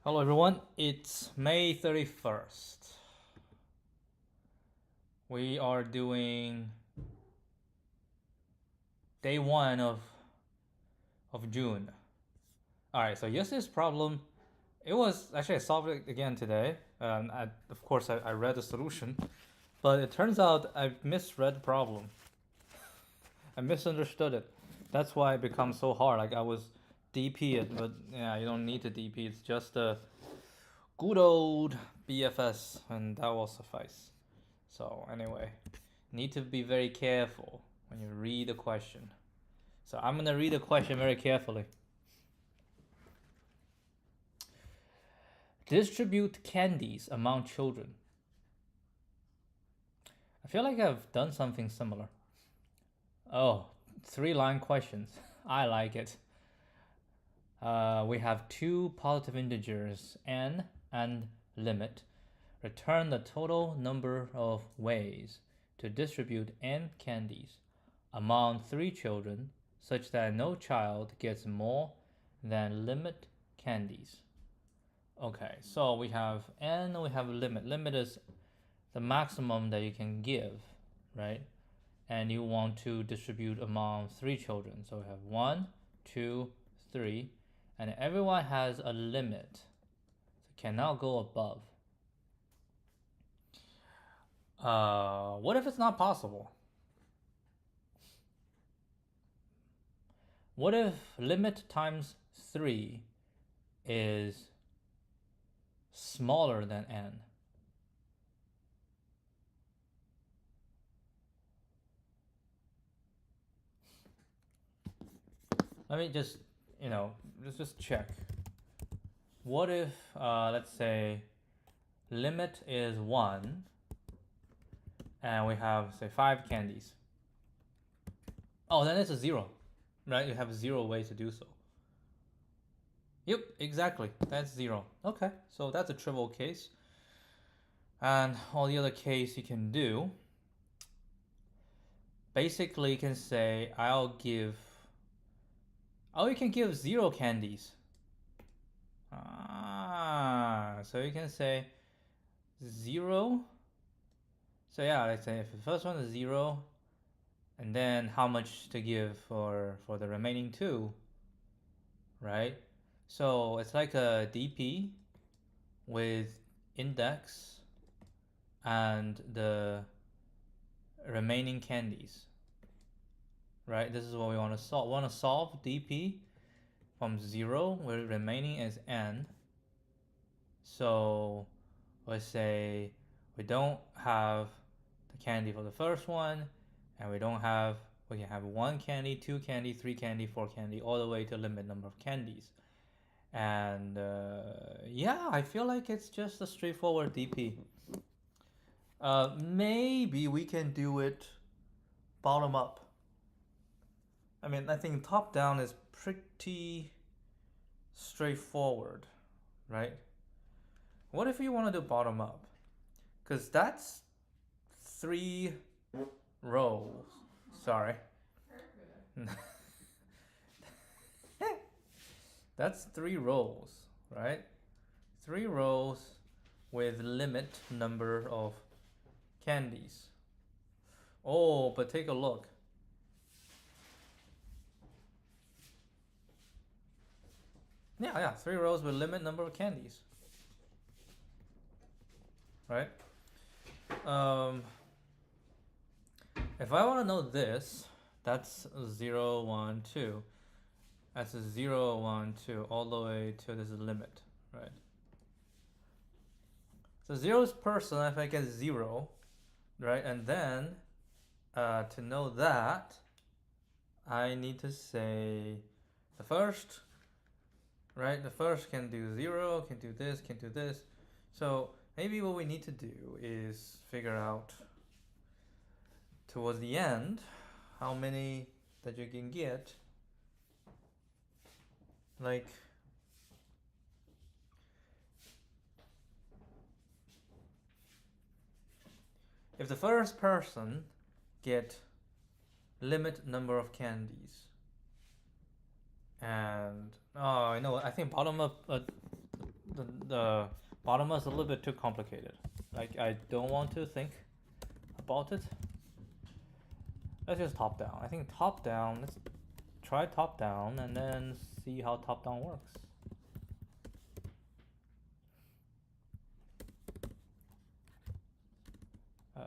Hello everyone, it's May 31st. We are doing day 1 of June. Alright, so yesterday's problem, it was actually I solved it again today. Of course, I read the solution, but it turns out I misread the problem. I misunderstood it. That's why it becomes so hard. Like I was DP it, but yeah, you don't need to DP. It's just a good old BFS, and that will suffice. So anyway, need to be very careful when you read the question. So I'm gonna read the question very carefully. Distribute candies among children. I feel like I've done something similar. Oh, 3-line questions. I like it. We have two positive integers, n and limit. Return the total number of ways to distribute n candies among 3 children such that no child gets more than limit candies. Okay, so we have n, we have limit. Limit is the maximum that you can give, right? And you want to distribute among 3 children. So we have 1, 2, 3, and everyone has a limit. So cannot go above. What if it's not possible? What if limit times 3 is smaller than n? Let me just, let's just check. What if, let's say, limit is 1 and we have, say, 5 candies? Oh, then it's a 0, right? You have 0 ways to do so. Yep, exactly. That's 0. Okay, so that's a trivial case. And all the other case you can do, basically you can say, you can give 0 candies. So you can say 0. So yeah, let's say if the first one is 0, and then how much to give for the remaining 2, right? So it's like a DP with index and the remaining candies, right? This is what we want to solve. We want to solve DP from 0, where remaining is n. So let's say we don't have the candy for the first one, and we can have 1 candy, 2 candy, 3 candy, 4 candy, all the way to limit number of candies. And yeah, I feel like it's just a straightforward DP. Maybe we can do it bottom up. I mean, I think top down is pretty straightforward, right? What if you want to do bottom up? Because that's 3 rows. Sorry. That's 3 rows, right? 3 rows with limit number of candies. Oh, but take a look. Yeah, 3 rows with limit number of candies. Right? If I want to know this, that's 0, 1, 2. That's a 0, 1, 2, all the way to this limit, right? So 0 is person if I get 0, right? And then to know that, I need to say the first, right? The first can do 0, can do this, can do this. So maybe what we need to do is figure out towards the end how many that you can get. Like, if the first person get limit number of candies, and I think bottom up the bottom one is a little bit too complicated. Like, I don't want to think about it. Let's just top down. I think top down, let's try top down and then see how top down works. Uh,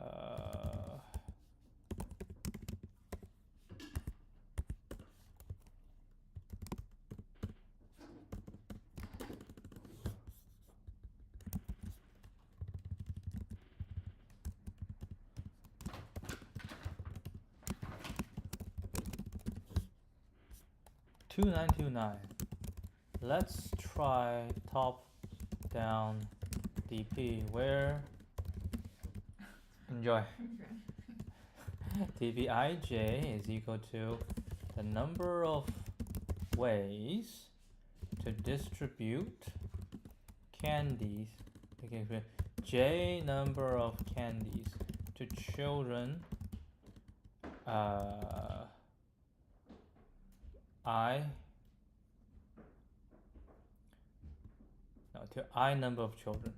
2929. Let's try top down dp where enjoy dpij is equal to the number of ways to distribute candies, j number of candies to children to I number of children.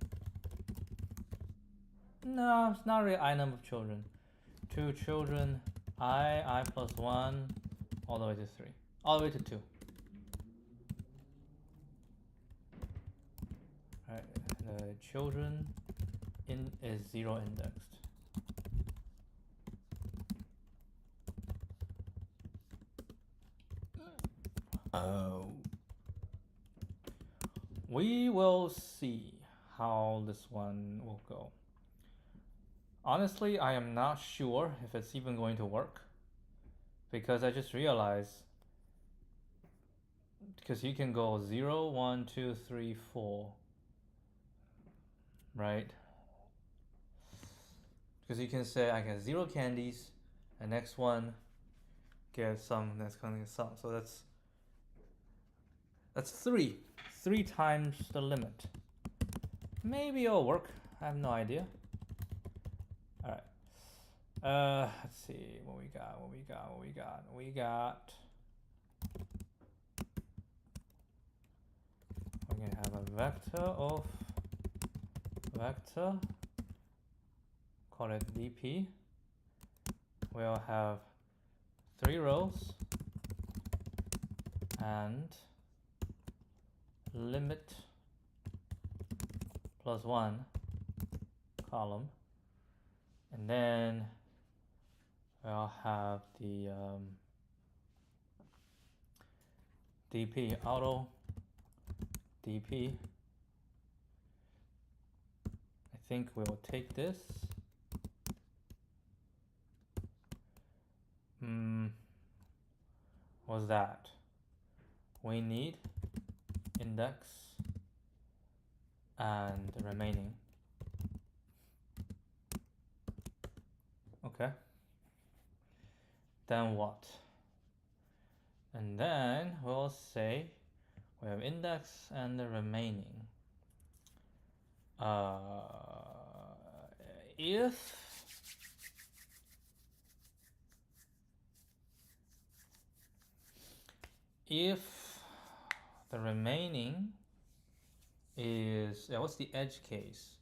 No, it's not really I number of children. To children I plus 1 all the way to 3, all the way to 2. Alright, the children is 0 indexed. We will see how this one will go. Honestly, I am not sure if it's even going to work, because I just realized, because you can go 0, 1, 2, 3, 4, right? Because you can say I get 0 candies, and next one gets some, that's going to get some. So that's 3 times the limit. Maybe it'll work. I have no idea. All right. Let's see what we got. We got. We're gonna have a vector of vector. Call it dp. We'll have 3 rows and limit plus 1 column, and then we'll have the dp auto dp. I think we'll take this. What's that? We need index and the remaining. Okay. Then what? And then we'll say we have index and the remaining. If the remaining is, what's the edge case?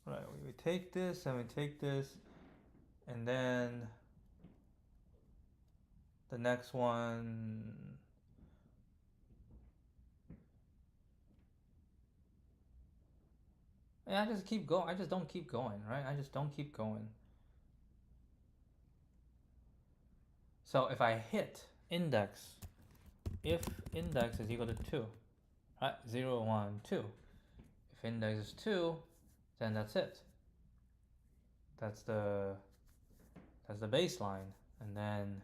Right, we take this and we take this, and then the next one, yeah, I just keep going. I just don't keep going, right? I just don't keep going. So if I hit index, if index is equal to 2, right? 0, 1, 2. If index is 2, then that's it. That's the baseline, and then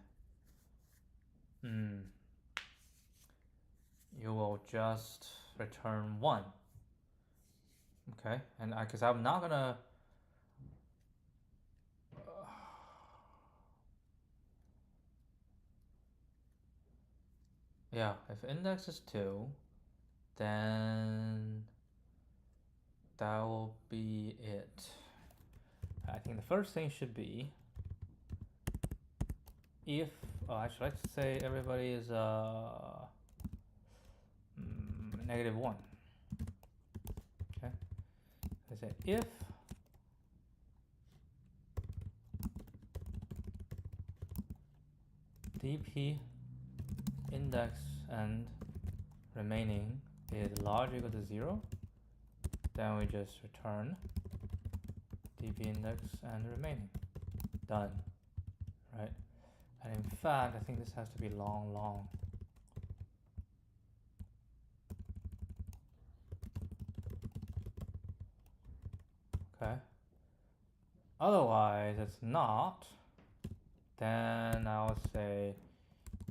you will just return 1. Okay, and because I'm not gonna yeah, if index is 2, then that will be it. I think the first thing should be if, actually let's say everybody is -1. I say if dp index and remaining is large or equal to 0, then we just return dp index and remaining. Done. Right? And in fact, I think this has to be long. Okay. Otherwise, it's not. Then I'll say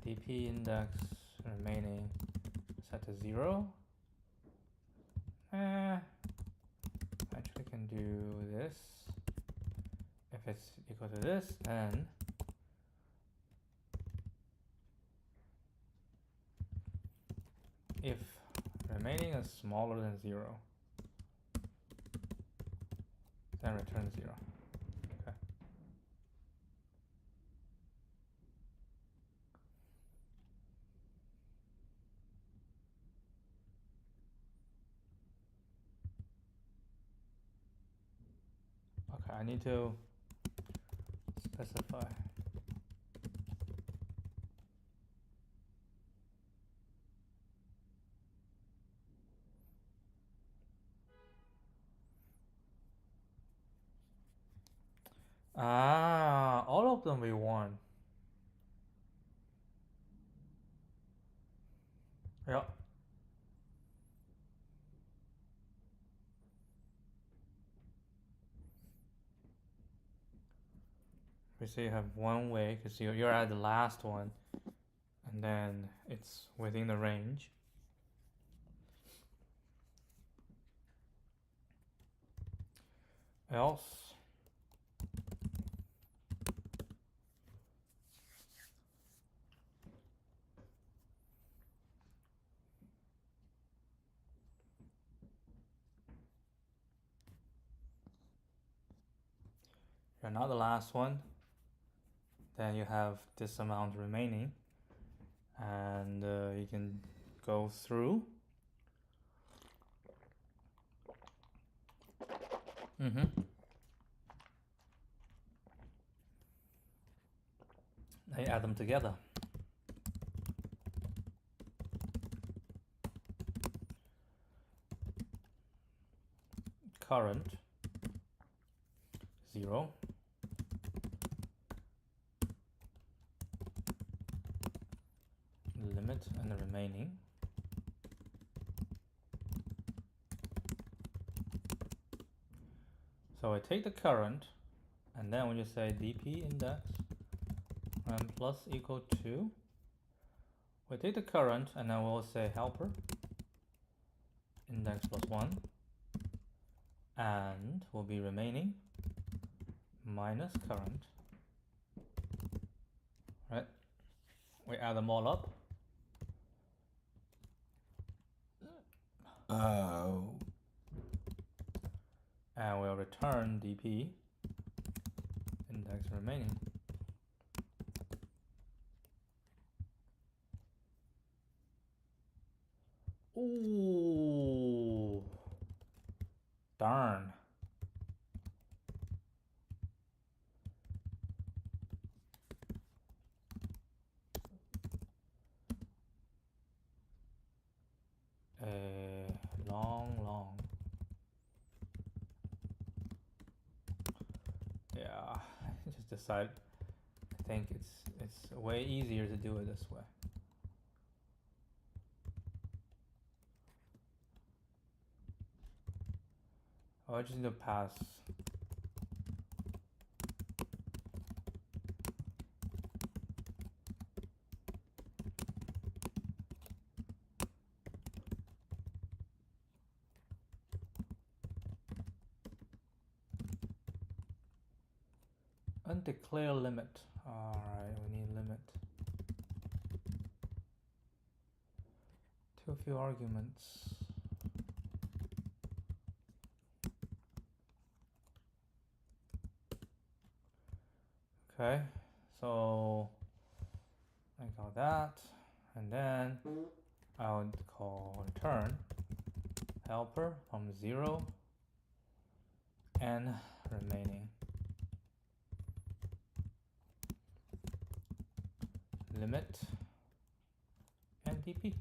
dp index remaining set to 0. Actually can do this. If it's equal to this, then if remaining is smaller than 0, then return 0. Okay. Okay, I need to specify. All of them we want. Yeah. We say you have one way because you're at the last one, and then it's within the range. Else, you're not the last one, then you have this amount remaining, and you can go through. They add them together. Current 0. Limit and the remaining. So I take the current, and then we just say dp index and plus equal to. We take the current, and then we'll say helper index plus 1, and will be remaining minus current. Right? We add them all up. And we'll return dp index remaining. Ooh, darn. Long. Yeah, I just decided. I think it's way easier to do it this way. Oh, I just need to pass. Undeclare limit. Alright, we need limit. Too few arguments. Okay, so I got that, and then I would call return helper from 0 n remaining. Limit n dp.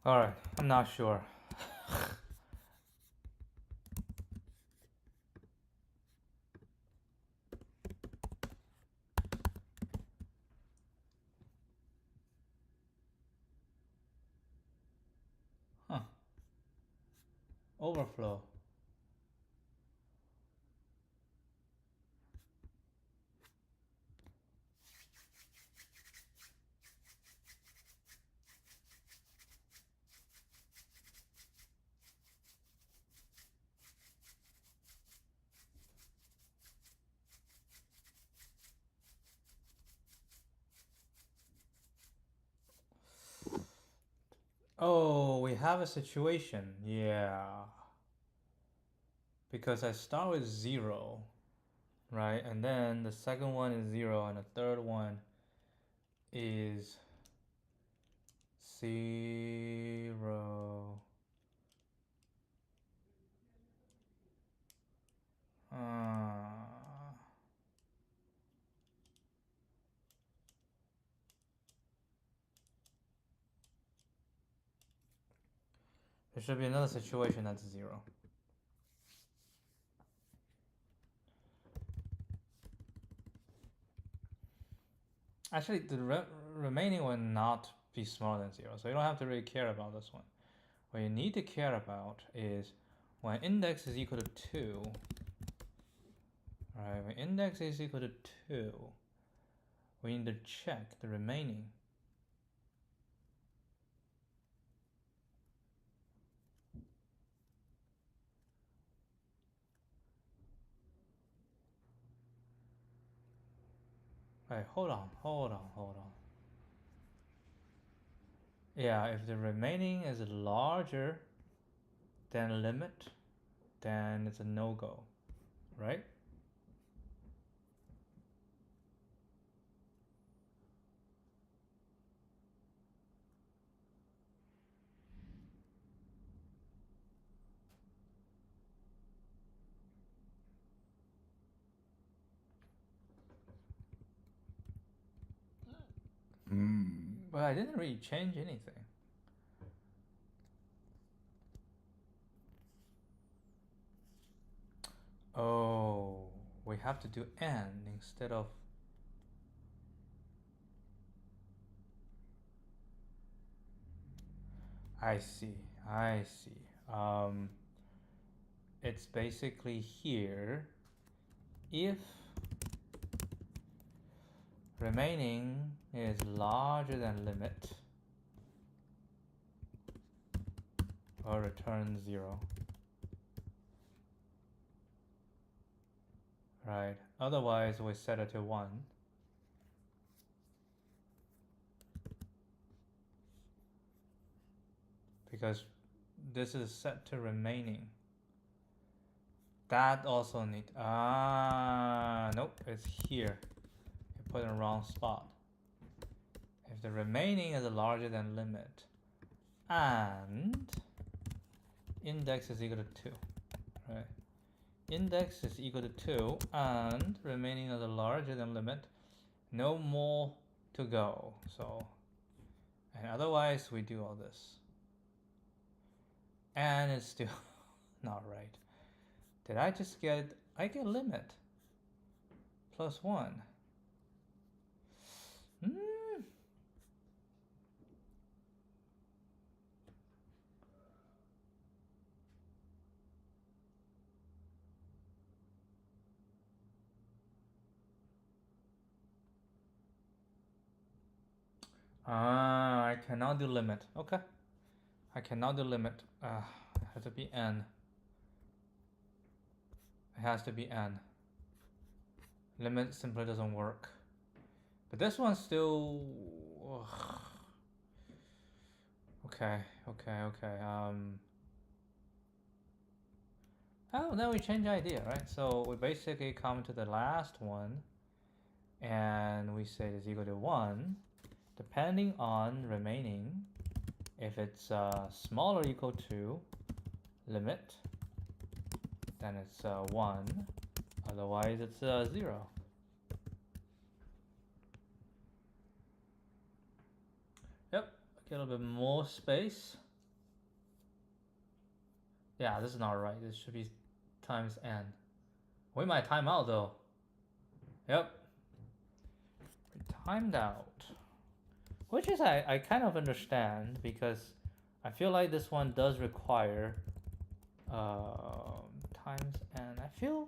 All right, I'm not sure. Huh. Overflow. Oh, we have a situation. Yeah. Because I start with 0, right? And then the second one is 0, and the third one is 0. There should be another situation that's 0. Actually, the remaining will not be smaller than 0, so you don't have to really care about this one. What you need to care about is when index is equal to 2, right? When index is equal to 2, we need to check the remaining. Right, hold on. Yeah, if the remaining is larger than limit, then it's a no-go, right? But I didn't really change anything. Oh, we have to do n instead of... I see. It's basically here, if remaining is larger than limit, or return 0. Right, otherwise we set it to 1. Because this is set to remaining. That also need, nope, it's here. You put it in the wrong spot. If the remaining is larger than limit and index is equal to 2, right? Index is equal to 2 and remaining is larger than limit, no more to go. So, and otherwise we do all this. And it's still not right. Did I just get, I get limit plus 1. I cannot do limit. Okay. I cannot do limit. It has to be n. It has to be n. Limit simply doesn't work. But this one's still... Okay. Oh, then we change idea, right? So we basically come to the last one, and we say it's equal to 1, depending on remaining. If it's smaller or equal to limit, then it's 1, otherwise it's 0. Yep, get a little bit more space. Yeah, this is not right. This should be times n. We might time out though. Yep. We timed out. Which is I kind of understand, because I feel like this one does require times n. I feel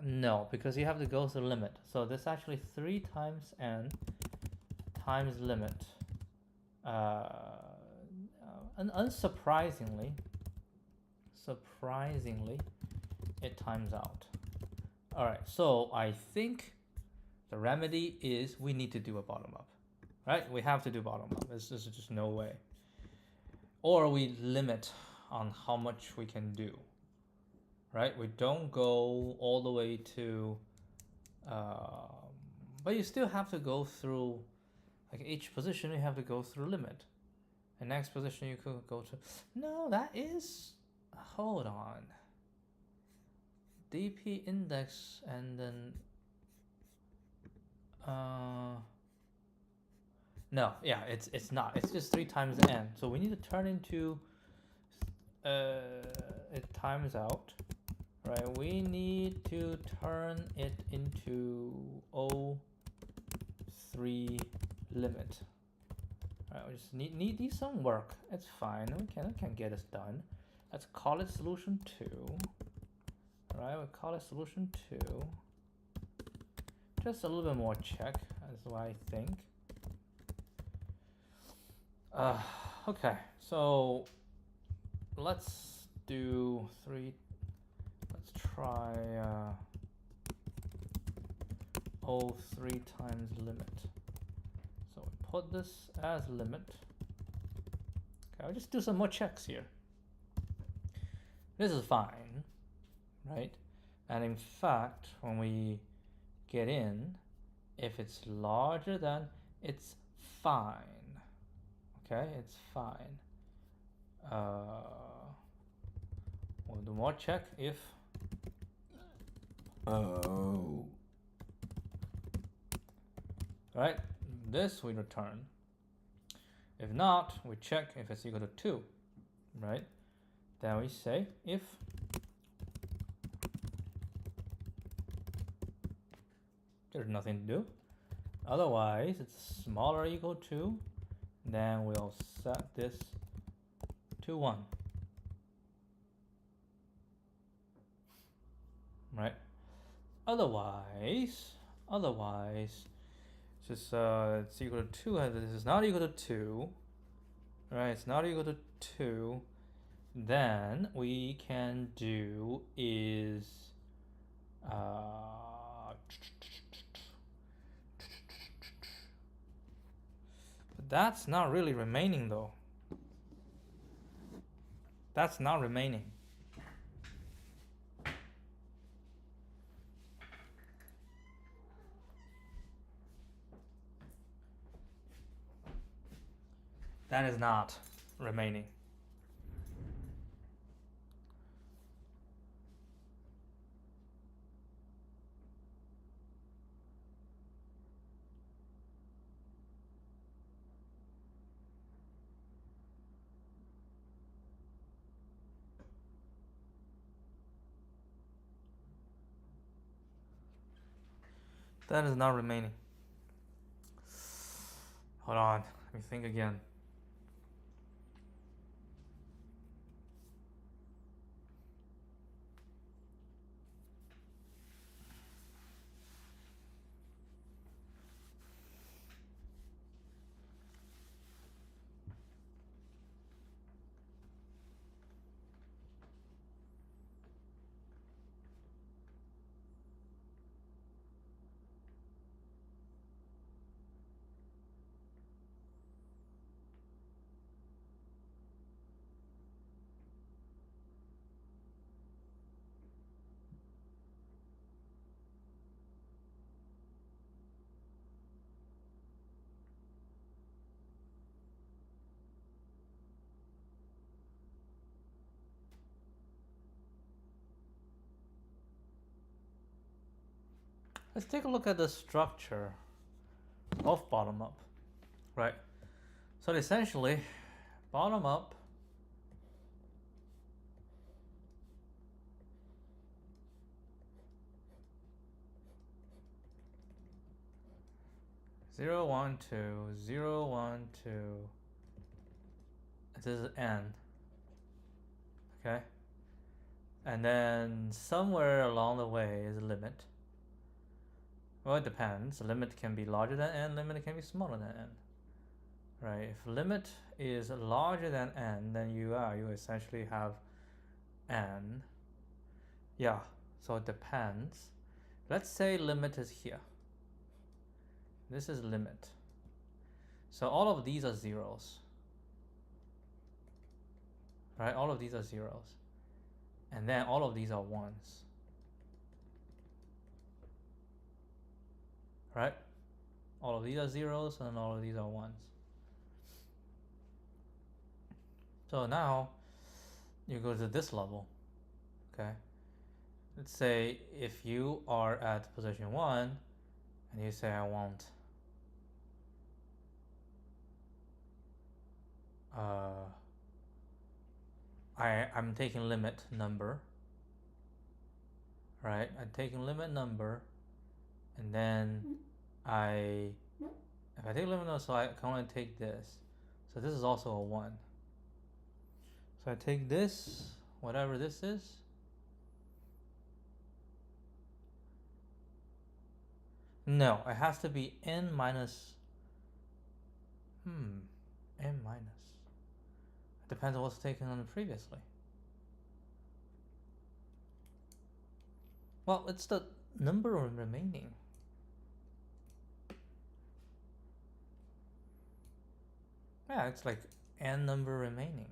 no, because you have to go through limit. So this actually 3 times n times limit. And unsurprisingly, it times out. All right, so I think the remedy is we need to do a bottom up, right? We have to do bottom up. There's just no way. Or we limit on how much we can do, right? We don't go all the way to, but you still have to go through, like each position you have to go through limit. The next position you could go to, no, that is, hold on. DP index and then, no, yeah, it's not. It's just 3 times n. So we need to turn into, it times out, right? We need to turn it into O3 limit. Right, we just need some work. It's fine. We can get this done. Let's call it solution 2. Right, we'll call it solution 2. Just a little bit more check, that's what I think. Okay, so let's do 3. Let's try O3 times limit. So we put this as limit. Okay, I'll just do some more checks here. This is fine, right? And in fact, when we get in, if it's larger than, it's fine. Okay, it's fine. We'll do more check if. Oh. Right, this we return. If not, we check if it's equal to 2, right? Then we say if there's nothing to do. Otherwise, it's smaller or equal to, then we'll set this to 1. Right? Otherwise, just it's equal to 2, and this is not equal to 2. Right? It's not equal to 2. Then we can do is but that's not really remaining though. That's not remaining. That is not remaining. That is not remaining. Hold on, let me think again. Let's take a look at the structure of bottom up, right? So essentially, bottom up zero, 1, 2, 0, 1, 2. This is n. Okay? And then somewhere along the way is a limit. Well, it depends. The limit can be larger than n, limit can be smaller than n. Right? If limit is larger than n, then you essentially have n. Yeah, so it depends. Let's say limit is here. This is limit. So all of these are zeros. Right? All of these are zeros. And then all of these are ones. Right? All of these are zeros and all of these are ones. So now you go to this level. Okay? Let's say if you are at position 1 and you say I want I'm taking limit number, right? I'm taking limit number, and then if I take limit number, so I can only take this. So this is also a 1. So I take this, whatever this is. No, it has to be n minus. N minus. It depends on what's taken on previously. Well, it's the number remaining. Yeah, it's like n number remaining.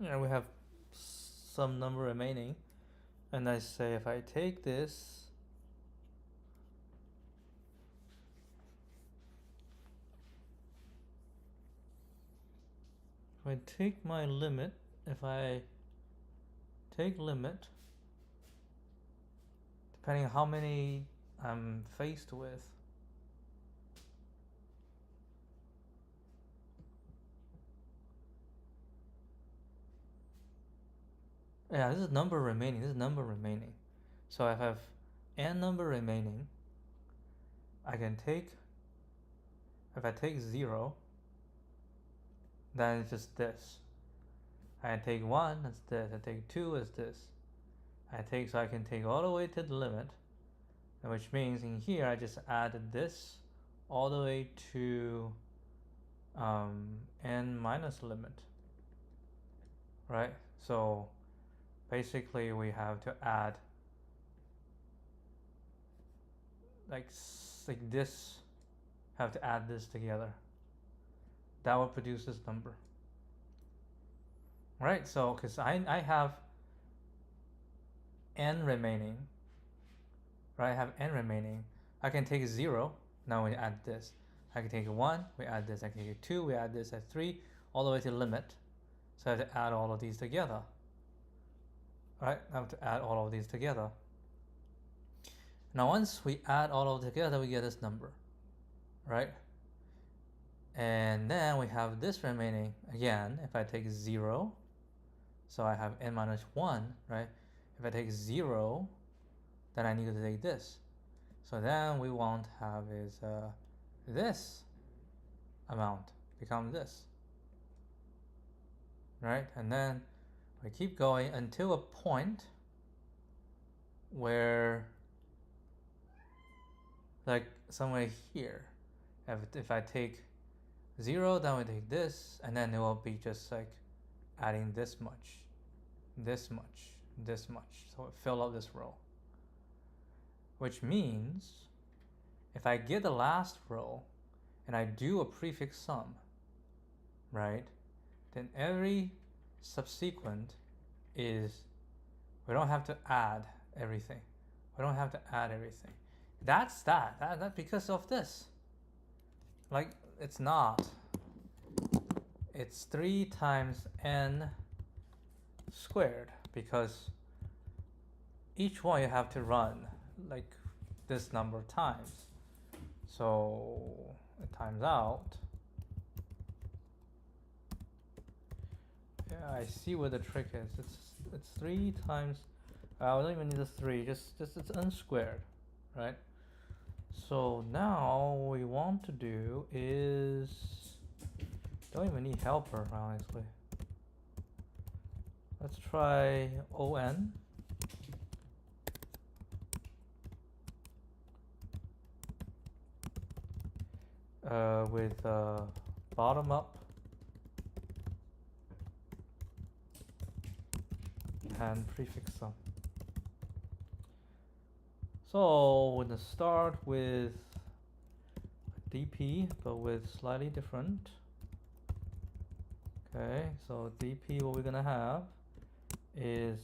Yeah, we have some number remaining, and I say if I take this, if I take my limit, if I take limit, depending on how many I'm faced with, yeah, this is number remaining, this is number remaining. So if I have n number remaining, I can take, if I take 0, then it's just this. I take 1, that's this. I take 2, is this. So I can take all the way to the limit, which means in here I just added this all the way to n minus limit, right? So basically we have to add like this, have to add this together. That will produce this number. Right, so because I have n remaining, right? I have n remaining. I can take 0, now we add this. I can take 1, we add this. I can take 2, we add this. At 3, all the way to the limit. So I have to add all of these together. Right, I have to add all of these together. Now once we add all of it together, we get this number, right? And then we have this remaining again. If I take 0, so I have n minus 1, right? If I take 0, then I need to take this. So then we want to have is this amount become this, right? And then we keep going until a point where, like somewhere here, if I take 0, then we take this, and then it will be just like adding this much, this much, this much. So it fill up this row. Which means if I get the last row and I do a prefix sum, right, then every subsequent is, we don't have to add everything. We don't have to add everything. That's because of this. Like, it's not. It's 3 times n squared because each one you have to run like this number of times. So it times out. Yeah, I see what the trick is. It's 3 times. I don't even need a 3. Just it's unsquared, right? So now what we want to do is don't even need helper, honestly. Let's try on. With bottom up and prefix sum. So we're gonna start with dp, but with slightly different. Okay, so dp, what we're gonna have is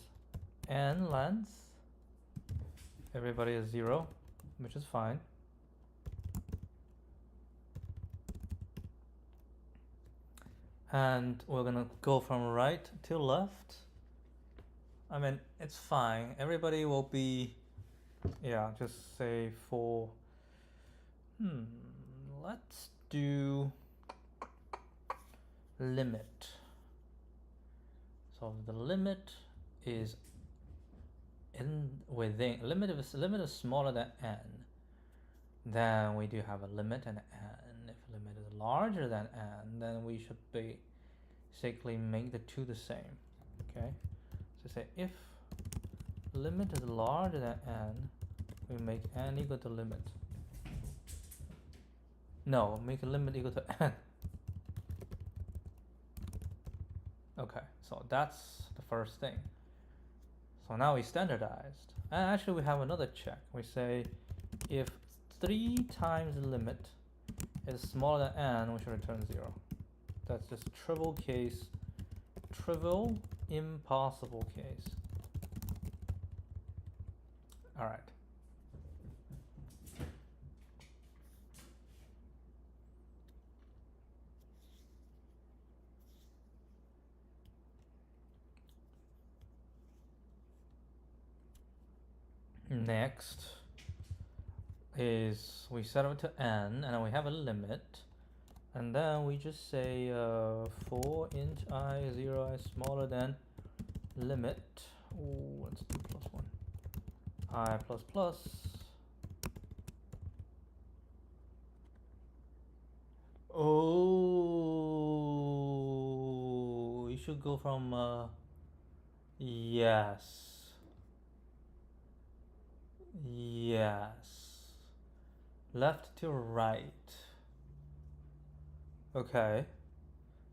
n length. Everybody is 0, which is fine. And we're gonna go from right to left. I mean, it's fine. Everybody will be, yeah, just say for, let's do limit. So the limit is within, limit is smaller than n. Then we do have a limit and n. If limit is larger than n, then we should basically make the two the same. Okay, so say if limit is larger than n, we make n equal to limit. No, make a limit equal to n. Okay, so that's the first thing. So now we standardized. And actually we have another check. We say if 3 times the limit is smaller than n, we should return 0. That's just trivial case, trivial, impossible case. All right. Next is we set it to n, and then we have a limit, and then we just say for int I 0 is smaller than limit. Ooh, let's do +1 I plus plus. Oh, you should go from yes. Yes. Left to right. Okay.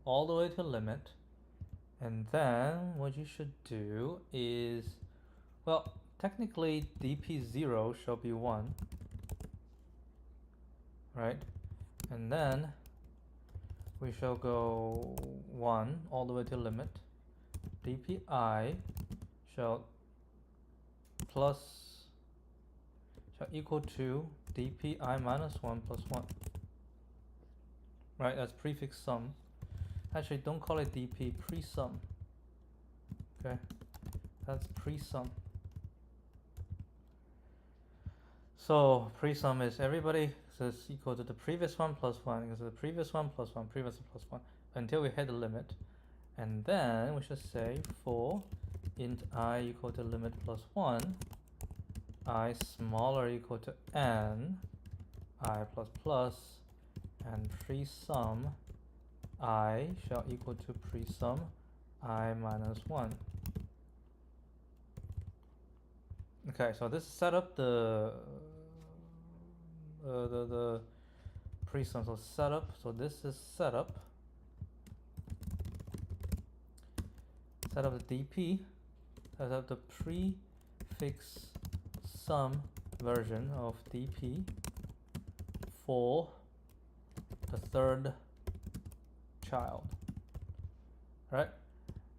All the way to limit. And then what you should do is, well, technically dp0 shall be 1. Right? And then we shall go 1 all the way to limit. dpi shall equal to dpi minus 1 plus 1. Right, that's prefix sum. Actually, don't call it dp, pre-sum. Okay, that's pre-sum. So pre-sum is everybody is equal to the previous one plus 1, because the previous one plus 1, previous one plus 1, until we hit the limit. And then we should say for int I equal to limit plus 1, I smaller equal to n, I plus plus, and pre-sum I shall equal to pre-sum I minus 1. Okay, so this set up the pre-sum. So setup. So this is setup. Set up the dp. Set up the prefix sum version of dp for the third child. Right?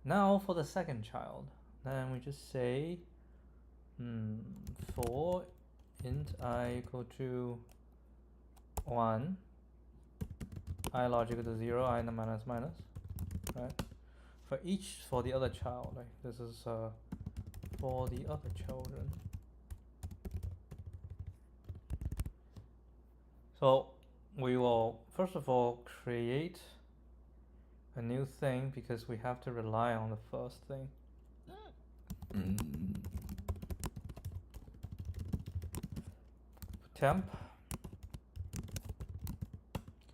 Now for the second child, then we just say for int I equal to 1, I logical to 0, I minus minus, right? for the other child. Like this is for the other children. So we will first of all create a new thing because we have to rely on the first thing. Temp.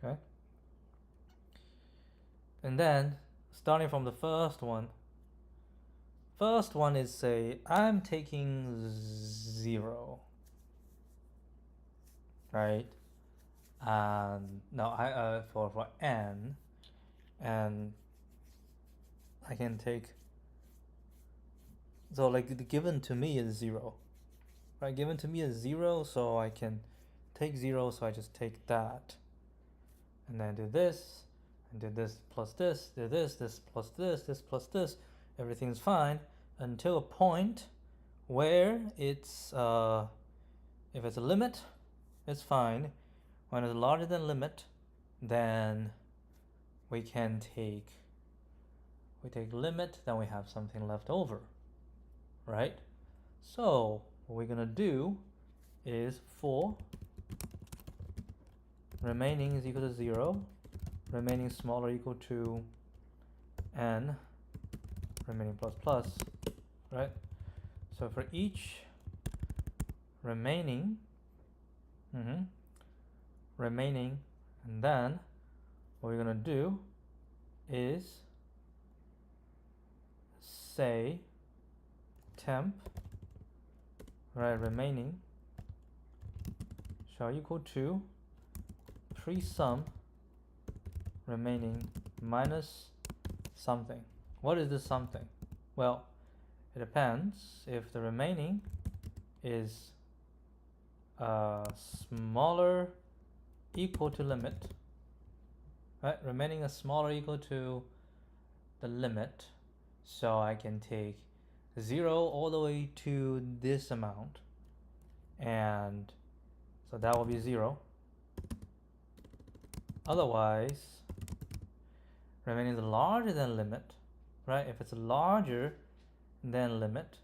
Okay. And then starting from the first one is say I'm taking 0, right? And now I for n, and I can take, so like the given to me is 0, right? Given to me is 0, so I can take 0, so I just take that, and then do this, and do this plus this, do this plus this plus this. Everything's fine until a point where it's if it's a limit, it's fine. When it's larger than limit, then we take limit, then we have something left over, right? So what we're gonna do is for remaining is equal to 0, remaining smaller equal to n, remaining plus plus, right? So for each remaining, remaining, and then what we're gonna do is say temp, right, remaining shall equal to pre-sum remaining minus something. What is this something? Well, it depends. If the remaining is smaller equal to limit, right? Remaining is smaller equal to the limit, so I can take 0 all the way to this amount, and so that will be 0. Otherwise, remaining is larger than limit, right? If it's larger than limit,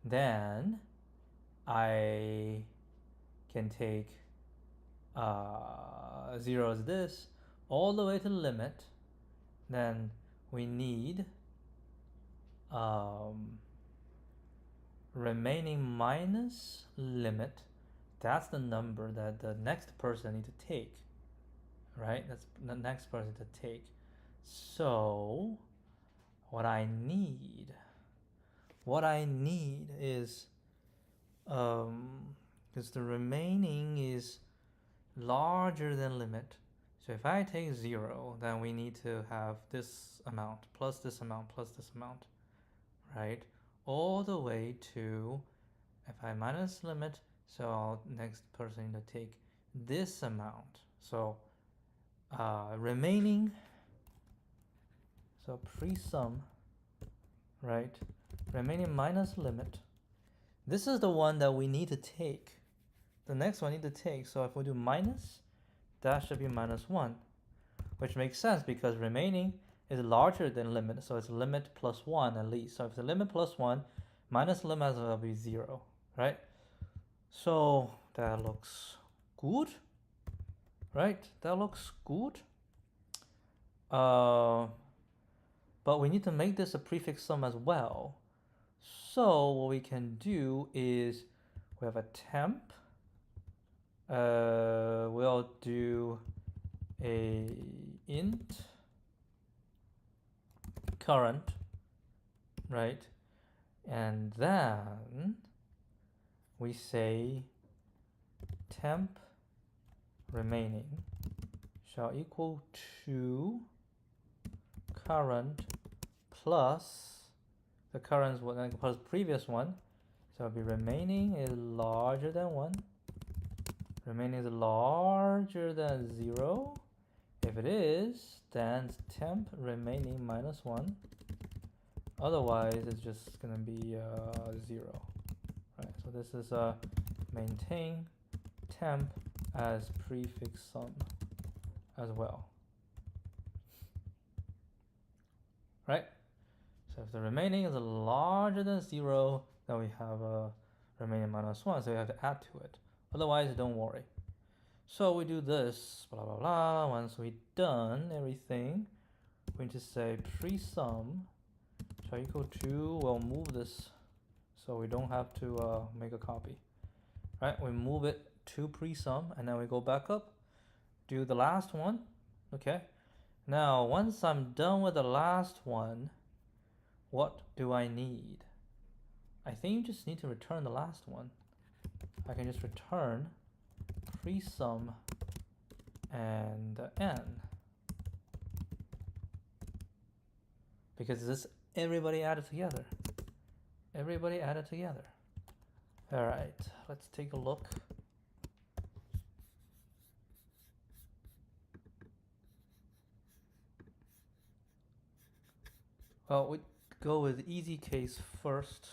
then I can take 0 is this all the way to the limit. Then we need remaining minus limit. That's the number that the next person needs to take, right? That's the next person to take. So what I need is because the remaining is larger than limit, so if I take 0, then we need to have this amount plus this amount plus this amount, right, all the way to, if I minus limit, so next person need to take this amount. So remaining, so pre-sum, right, remaining minus limit, this is the one that we need to take. The next one I need to take, so if we do minus, that should be -1, which makes sense because remaining is larger than limit, so it's limit plus 1 at least. So if the limit plus 1, minus limit will be 0, right? So that looks good, right? That looks good. But we need to make this a prefix sum as well. So what we can do is we have a temp. We'll do a int current, right? And then we say temp remaining shall equal to current plus the current one plus previous one, so it'll be remaining is larger than 1, remaining is larger than 0. If it is, then temp remaining -1. Otherwise, it's just gonna be 0, right? So this is maintain temp as prefix sum as well, right? So if the remaining is larger than 0, then we have a remaining minus 1, so we have to add to it. Otherwise, don't worry. So we do this, blah, blah, blah. Once we've done everything, we just say pre-sum shall equal to, we'll move this so we don't have to make a copy. Right, we move it to pre-sum, and then we go back up, do the last one. Okay, now once I'm done with the last one, what do I need? I think you just need to return the last one. I can just return pre-sum and n, because this everybody added together. Everybody added together. All right, let's take a look. Well, we go with easy case first.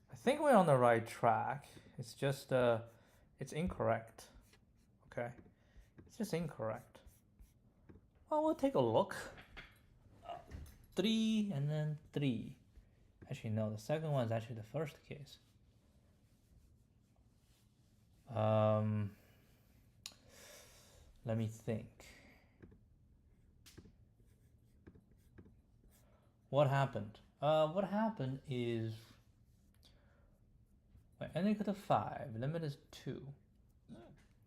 I think we're on the right track. It's just it's incorrect. Okay, it's just incorrect. Well, we'll take a look. 3 and then 3. Actually, no, the second one is actually the first case. Let me think. What happened? What happened is when n equal to 5, limit is 2.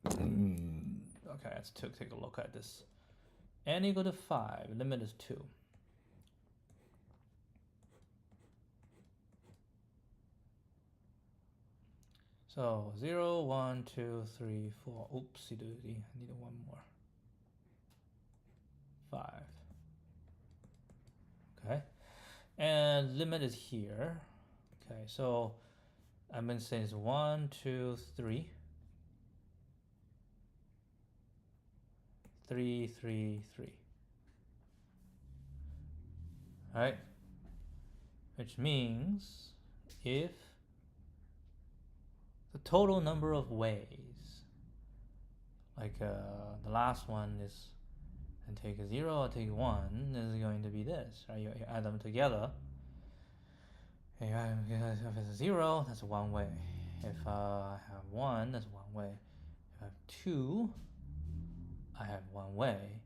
Okay, let's take a look at this. N equal to 5, limit is 2. So 0, 1, 2, 3, 4. Oopsie doopsie, I need one more. 5. Okay, and limit is here. Okay, so I'm going to say it's 1, 2, 3. 3, 3, 3. All right, which means if the total number of ways, like the last one is, and take a 0 or take 1, this is going to be this, right? You add them together. If it's a 0, that's one way. If I have 1, that's one way. If I have 2, I have one way.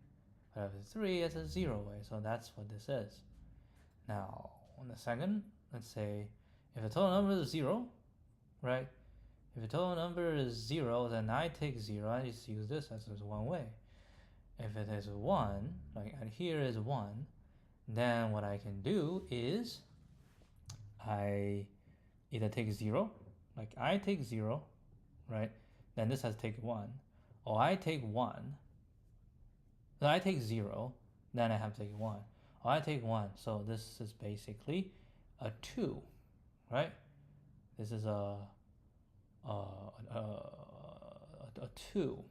But if it's 3, it's a 0 way. So that's what this is. Now, on the second, let's say if the total number is 0, right? If the total number is 0, then I take 0. I just use this as one way. If it is 1, like and here is 1, then what I can do is I either take 0, like I take 0, right? Then this has to take 1. Or I take 1, then I take 0, then I have to take 1. Or I take 1, so this is basically a 2, right? This is a 2.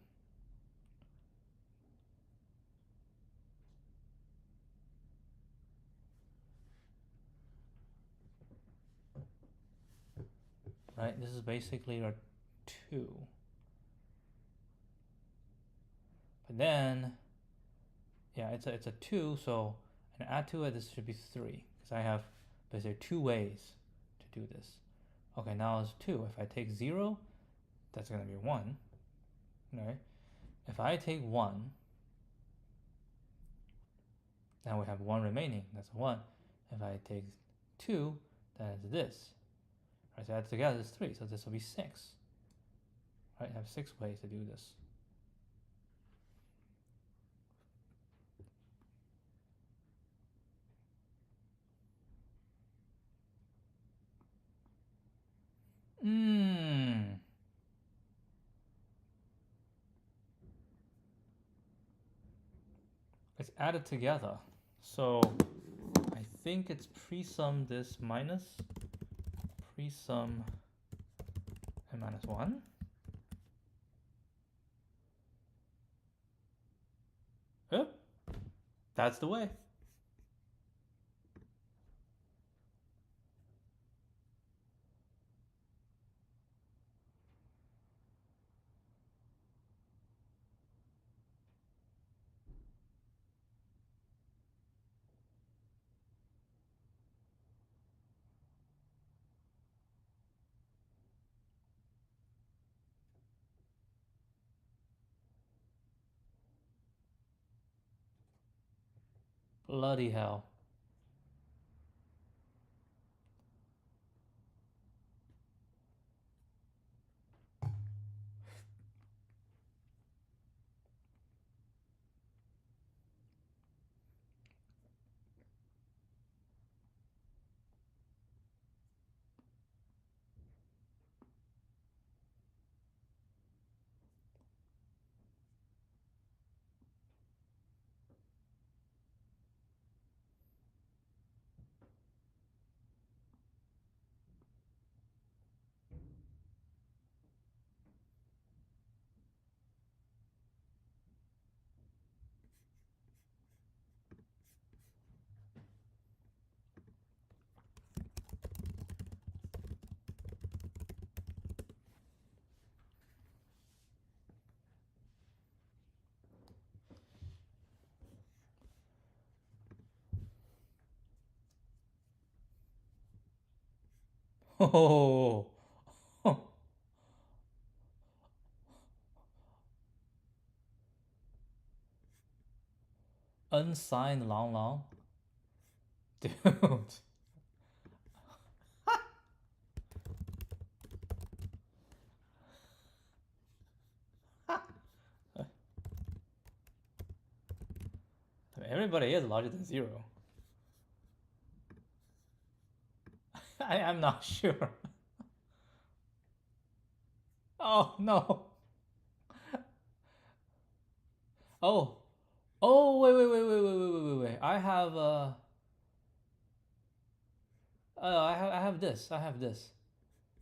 Right, this is basically a 2. But then, yeah, it's a 2, so and add to it, this should be 3, because I have basically 2 ways to do this. Okay, now it's 2. If I take 0, that's going to be 1. Right? If I take 1, now we have 1 remaining. That's 1. If I take 2, then it's this. Right, so add together is 3, so this will be 6. Right, I have 6 ways to do this. It's added together. So I think it's pre-sum this minus pre-sum and minus 1. Yep, that's the way. Bloody hell. Oh, unsigned long long, dude. Everybody is larger than 0. I'm not sure. Oh no. Oh. Oh wait. I have I have this. I have this.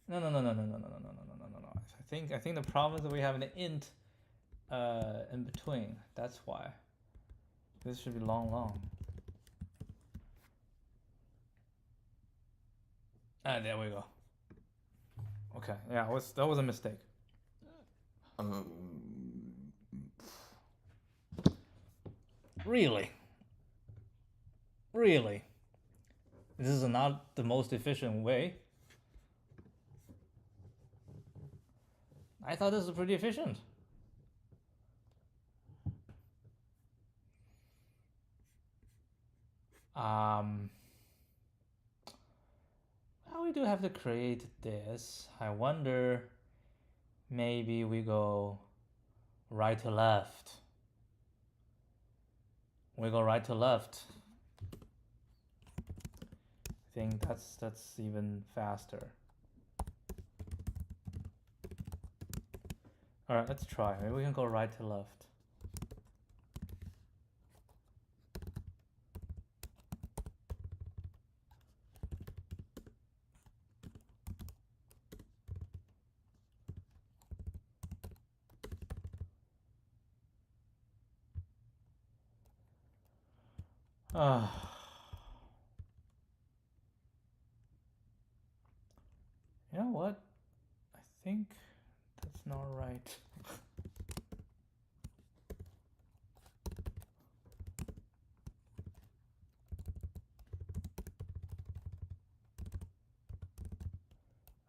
No. I think the problem is that we have an int in between. That's why. This should be long. Ah, there we go. Okay, yeah, that was a mistake. Really? Really? This is not the most efficient way. I thought this was pretty efficient. Now we do have to create this. I wonder, maybe we go right to left. We go right to left. I think that's even faster. All right, let's try. Maybe we can go right to left. You know what? I think that's not right.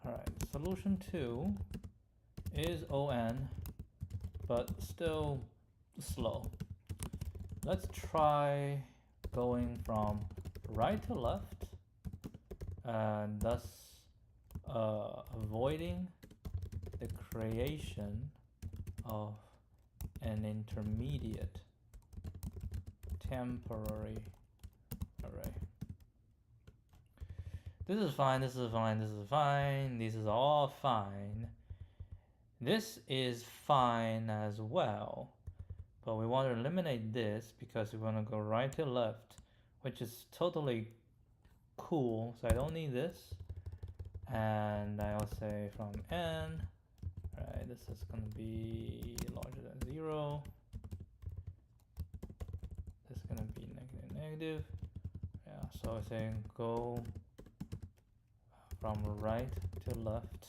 All right, solution 2 is on, but still slow. Let's try going from right to left, and thus avoiding the creation of an intermediate temporary array. This is fine, this is fine, this is fine, this is all fine. This is fine as well, but we want to eliminate this because we want to go right to left, which is totally cool, so I don't need this. And I'll say from n, right, this is going to be larger than 0. This is going to be negative. Yeah, so I say go from right to left.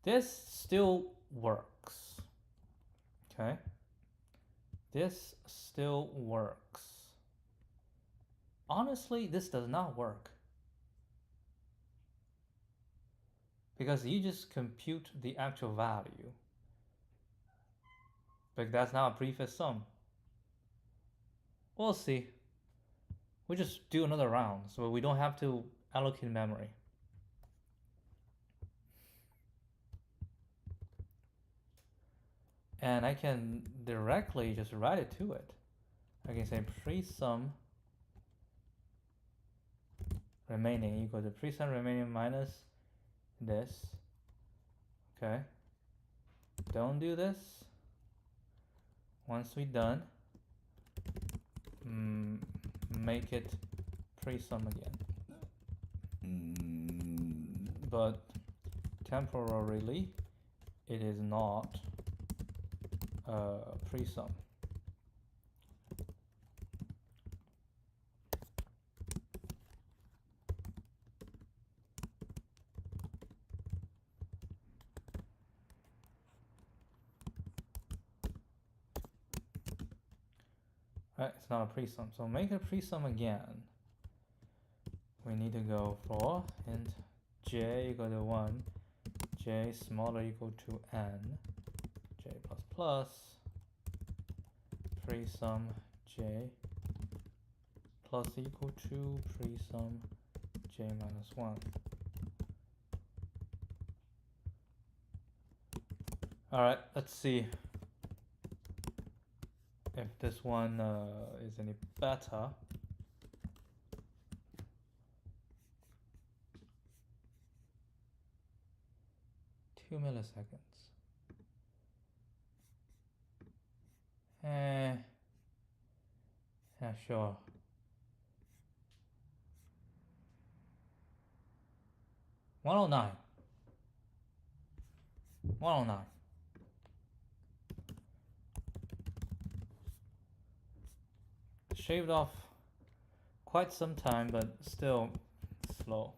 This still works. Okay? This still works. Honestly, this does not work. Because you just compute the actual value. But that's not a prefix sum. We'll see. We just do another round, so we don't have to allocate memory. And I can directly just write it to it. I can say pre-sum remaining equal to pre-sum remaining minus this. Okay. Don't do this. Once we're done, make it pre-sum again. But temporarily, it is not pre-sum. Right, it's not a pre-sum. So make a pre-sum again. We need to go for int j equal to 1, j smaller equal to n, j plus plus, pre-sum j plus equal to pre-sum j minus 1. Alright, let's see if this one is any better. Two milliseconds. Yeah, sure. 109. 109. Shaved off quite some time, but still slow.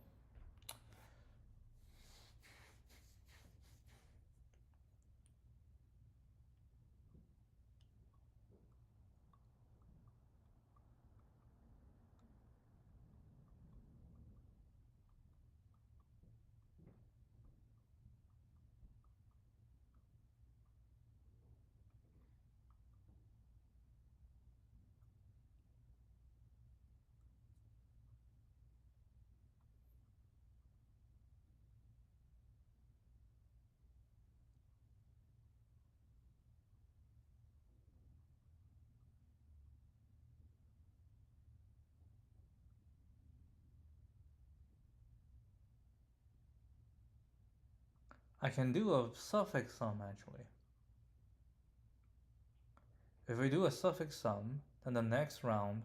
I can do a suffix sum actually. If we do a suffix sum, then the next round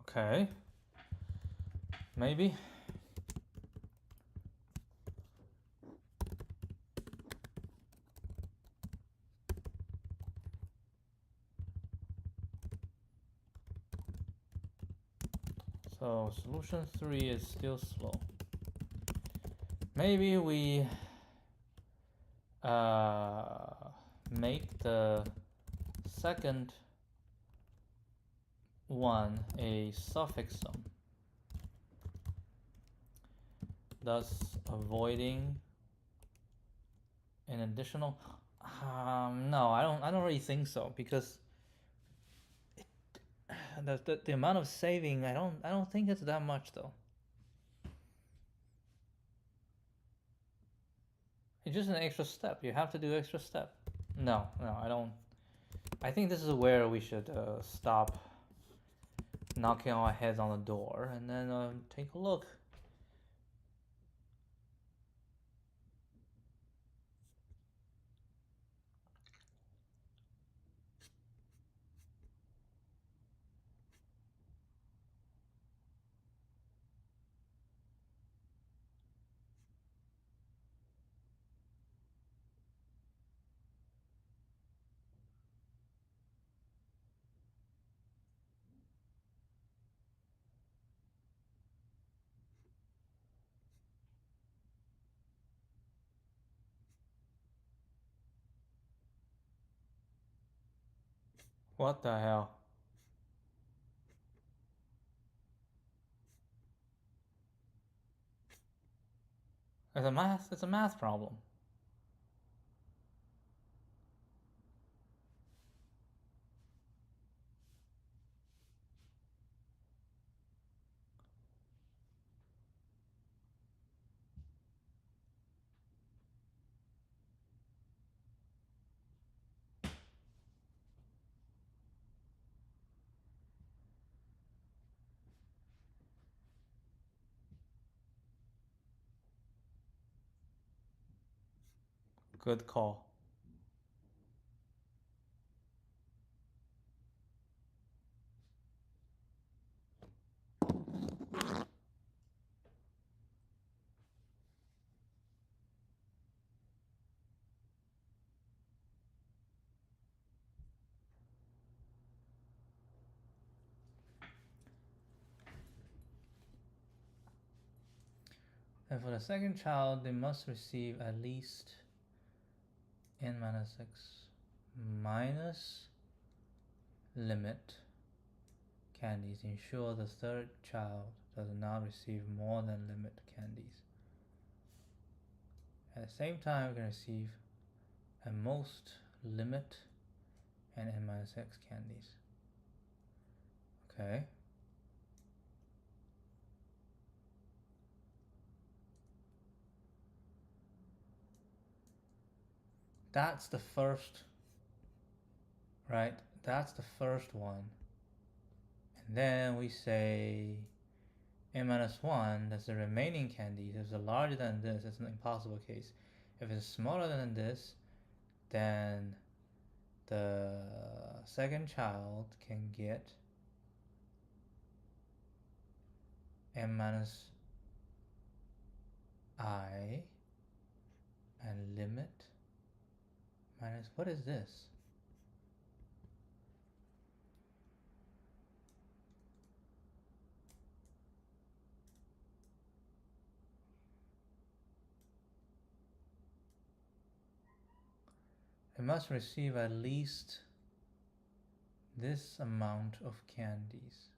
okay. Maybe. So solution 3 is still slow. Maybe we make the second one a suffix sum, thus avoiding an additional. No, I don't really think so, because the amount of saving, I don't think it's that much though. It's just an extra step. You have to do extra step. No, I don't. I think this is where we should stop knocking our heads on the door and then take a look. What the hell? It's a math problem. Good call. And for the second child, they must receive at least n minus x minus limit candies. Ensure the third child does not receive more than limit candies. At the same time, we can receive at most limit and n minus x candies. Okay. That's the first, right? That's the first one. And then we say n minus 1, that's the remaining candies. If it's larger than this, it's an impossible case. If it's smaller than this, then the second child can get n minus I and limit minus, what is this? It must receive at least this amount of candies.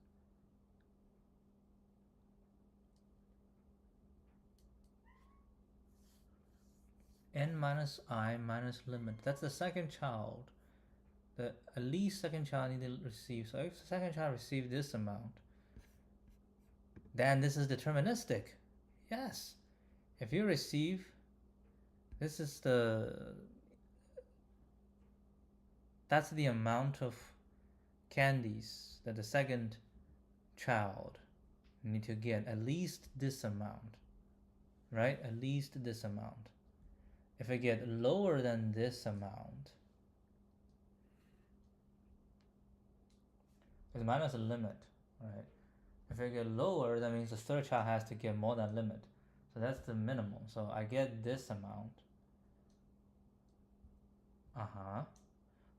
N minus I minus limit. That's the second child. The at least second child need to receive. So if the second child receives this amount, then this is deterministic. Yes. If you receive, this is that's the amount of candies that the second child need to get, at least this amount, right? At least this amount. If I get lower than this amount, it's minus a limit, right? If I get lower, that means the third child has to get more than limit. So that's the minimum. So I get this amount.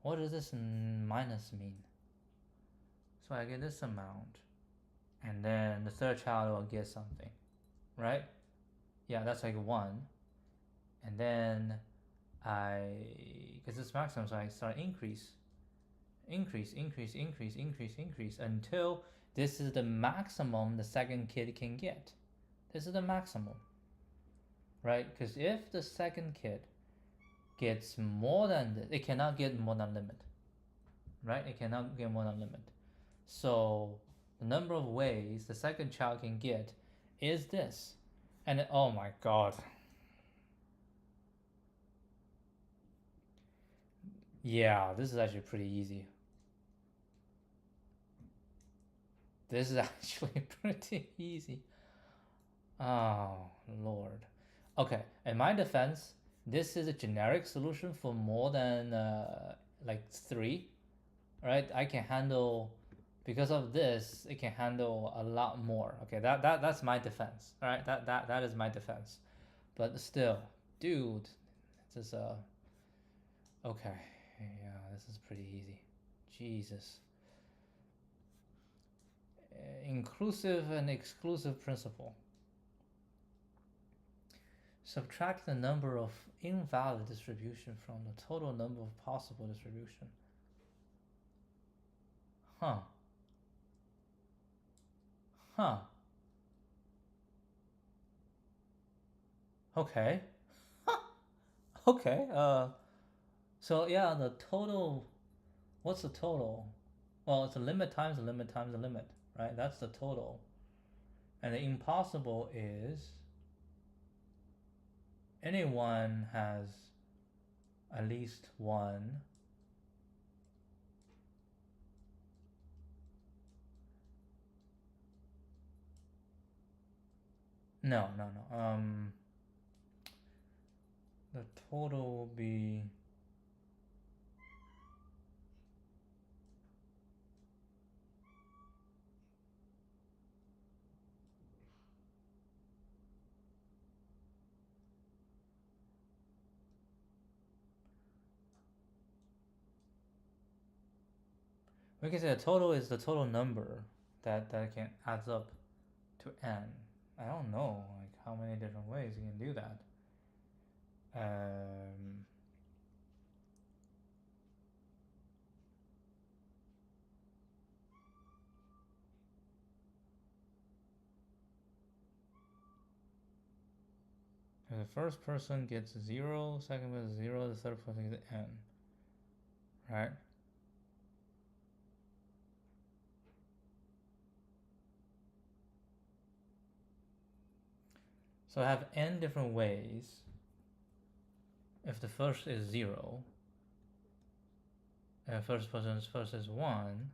What does this minus mean? So I get this amount, and then the third child will get something, right? Yeah, that's like 1. And then because it's maximum, so I start increase until this is the maximum the second kid can get. This is the maximum, right? Because if the second kid gets more than this, it cannot get more than limit, right? It cannot get more than limit. So the number of ways the second child can get is this. And oh my god. Yeah, this is actually pretty easy. This is actually pretty easy. Oh, Lord. Okay, in my defense, this is a generic solution for more than like 3, right? I can handle, because of this, it can handle a lot more. Okay, that's my defense, all right? That is my defense. But still, dude, this is okay. Yeah, this is pretty easy. Jesus. Inclusive and exclusive principle. Subtract the number of invalid distribution from the total number of possible distribution. Huh. Huh. Okay. Okay. So yeah, the total. What's the total? Well, it's a limit times the limit times the limit, right? That's the total. And the impossible is anyone has at least one. No, no, no. The total will be. We can say the total is the total number that can adds up to n. I don't know like how many different ways you can do that. The first person gets 0, second person 0, the third person gets n, right? So I have n different ways. If the first is 0, and first person's first is 1,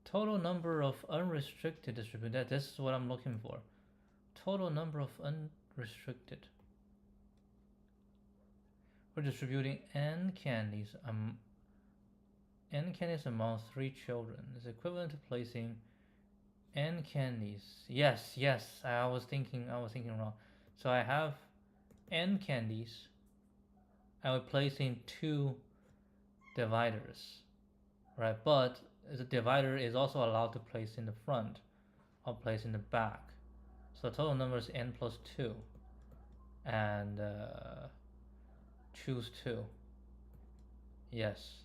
total number of unrestricted distributed. This is what I'm looking for. Total number of unrestricted. We're distributing n candies. N candies among 3 children is equivalent to placing n candies. Yes, yes. I was thinking wrong. So I have n candies. I would place in 2 dividers, right? But the divider is also allowed to place in the front or place in the back. So the total number is n plus 2, and choose 2. Yes.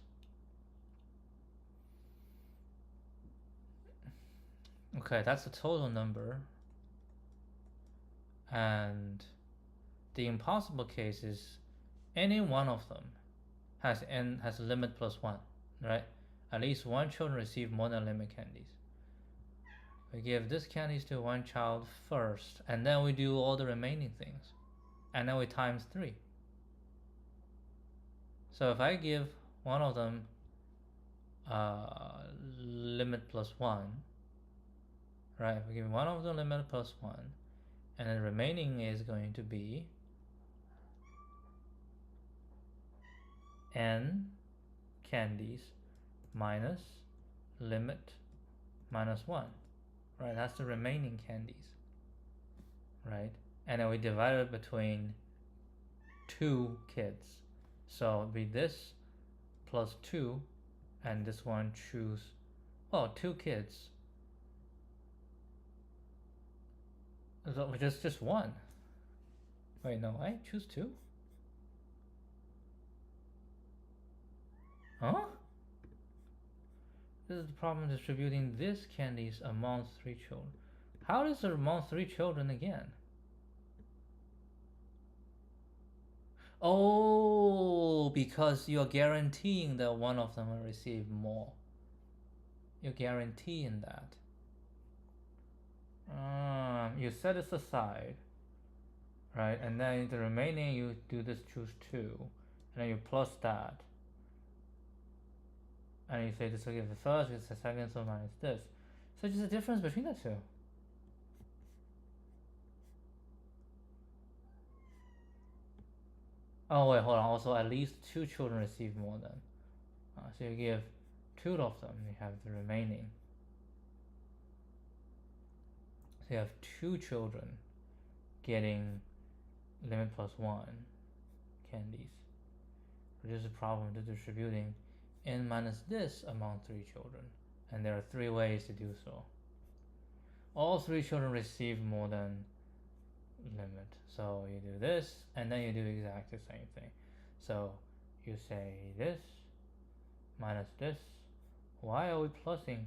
Okay, that's the total number. And the impossible case is any one of them has limit plus 1, right? At least one children receive more than limit candies. We give this candies to one child first, and then we do all the remaining things, and then we times 3. So if I give one of them limit plus 1, right? If we give one of them limit plus 1, and then the remaining is going to be n candies minus limit minus 1, right? That's the remaining candies, right? And then we divide it between 2 kids. So it'll be this plus 2, and this one choose, well, 2 kids. So just 1. Wait, no, I choose 2? Huh? This is the problem distributing these candies among 3 children. How is it among 3 children again? Oh, because you're guaranteeing that one of them will receive more. You're guaranteeing that. You set this aside, right? And then the remaining you do this choose 2, and then you plus that. And you say this will give the first, this is the second, so minus this. So just the difference between the 2. Oh wait, hold on. Also, at least 2 children receive more than. So you give 2 of them, you have the remaining. So you have 2 children getting limit plus 1 candies. Which is a problem to distributing n minus this among 3 children. And there are 3 ways to do so. all 3 children receive more than limit. So you do this, and then you do exactly the same thing. So you say this minus this. Why are we plussing?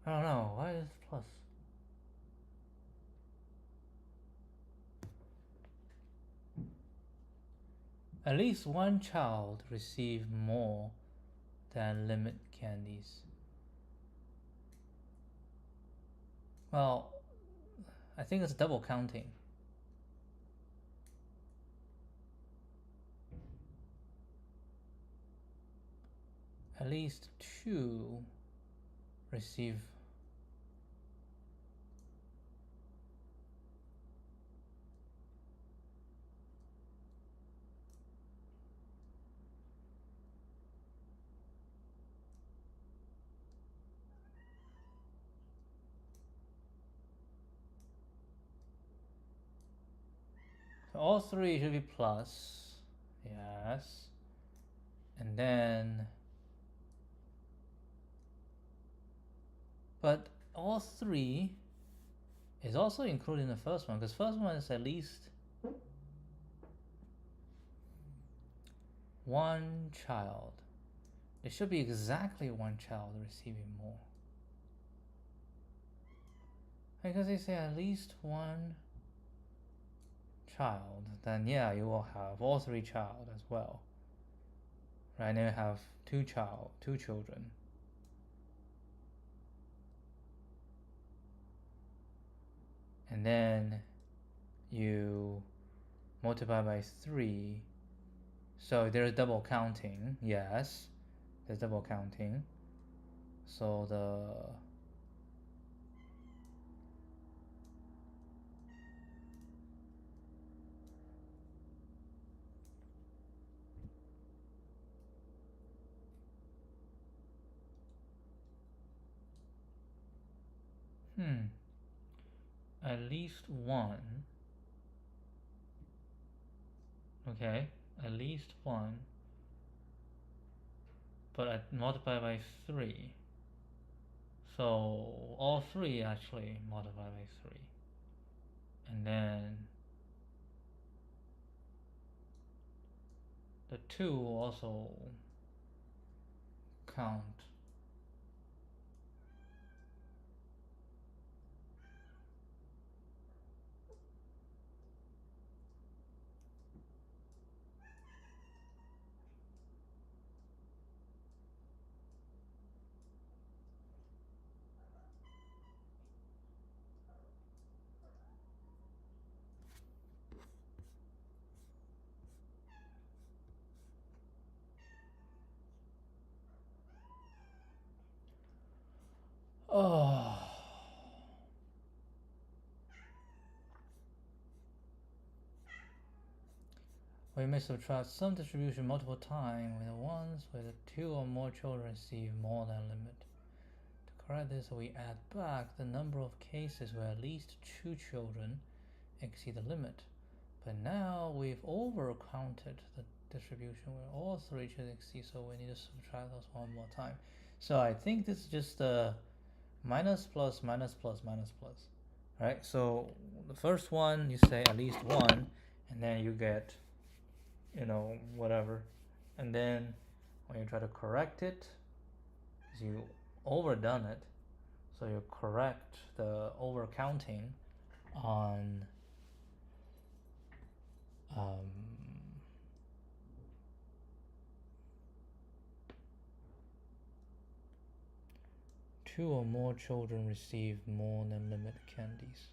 I don't know. Why is plus? At least one child received more than limit candies. Well, I think it's double counting. At least 2 receive. So all 3 should be plus. Yes. And then, but all 3 is also included in the first one, because first one is at least 1 child. It should be exactly 1 child receiving more. Because they say at least 1 child, then yeah, you will have all 3 child as well. Right now you have 2 children. And then you multiply by 3. So there's double counting. Yes, there's double counting. So at least 1. Okay, at least 1. But I multiply by 3. So all 3 actually multiply by 3. And then the 2 also count. Oh. We may subtract some distribution multiple times with the ones where the 2 or more children receive more than limit. To correct this, we add back the number of cases where at least 2 children exceed the limit. But now we've overcounted the distribution where all 3 should exceed, so we need to subtract those one more time. So I think this is just minus plus minus plus minus plus, right? So the first one you say at least 1, and then you get, whatever. And then when you try to correct it, you overdone it, so you correct the overcounting on 2 or more children receive more than limit candies.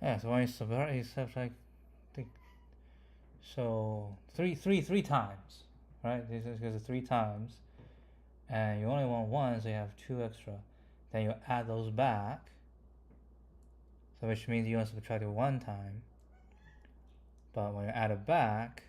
Yeah, so when you subtract, you subtract. So three times, right? This is 3 times, and you only want 1, so you have 2 extra. Then you add those back. So which means you want to subtract it 1 time. But when you add it back,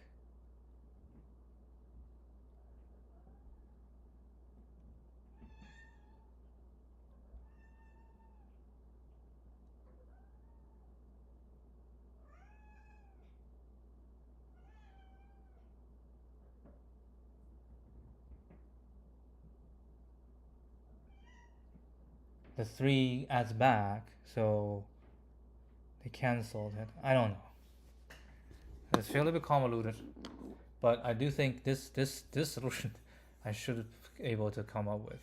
the 3 adds back, so they canceled it. I don't know. It's a little bit convoluted, but I do think this solution I should be able to come up with.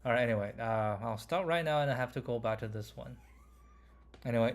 All right. Anyway, I'll stop right now, and I have to go back to this one. Anyway,